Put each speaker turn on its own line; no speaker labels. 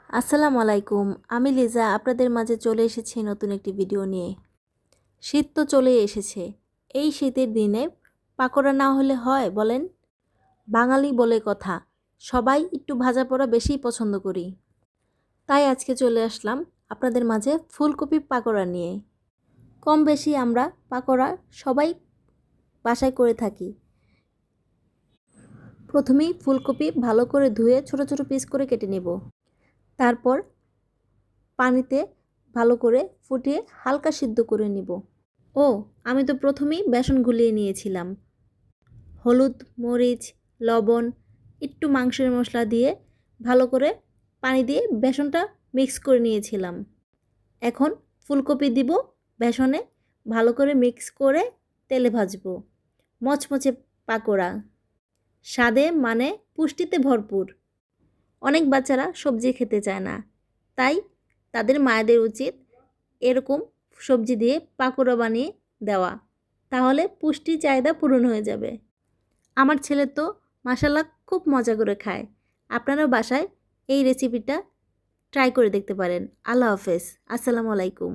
আসসালামু আলাইকুম। আমি লিজা আপনাদের মাঝে চলে এসেছি নতুন একটি ভিডিও নিয়ে। শীত তো চলে এসেছে। এই শীতের দিনে পাকোড়া না হলে হয় বলেন? বাঙালি বলে কথা, সবাই একটু ভাজা পোড়া বেশিই পছন্দ করি। তাই আজকে চলে আসলাম আপনাদের মাঝে ফুলকপি পাকোড়া নিয়ে। কম বেশি আমরা পাকোড়া সবাই বাসায় করে থাকি। প্রথমেই ফুলকপি ভালো করে ধুয়ে ছোট ছোট পিস করে কেটে নেব। তারপর পানিতে ভালো করে ফুটিয়ে হালকা সিদ্ধ করে নিব। আমি তো প্রথমেই বেসন গুলিয়ে নিয়েছিলাম। হলুদ, মরিচ, লবণ, একটু মাংসের মশলা দিয়ে ভালো করে পানি দিয়ে বেসনটা মিক্স করে নিয়েছিলাম। এখন ফুলকপি দিব বেসনে, ভালো করে মিক্স করে তেলে ভাজবো। মচমচে পাকোড়া, স্বাদে মানে পুষ্টিতে ভরপুর। অনেক বাচ্চারা সবজি খেতে চায় না, তাই তাদের মায়েদের উচিত এরকম সবজি দিয়ে পাকোড়া বানিয়ে দেওয়া, তাহলে পুষ্টি চাহিদা পূরণ হয়ে যাবে। আমার ছেলে তো মাশাআল্লাহ খুব মজা করে খায়। আপনারা বাসায় এই রেসিপিটা ট্রাই করে দেখতে পারেন। আল্লাহ হাফেজ। আসসালামু আলাইকুম।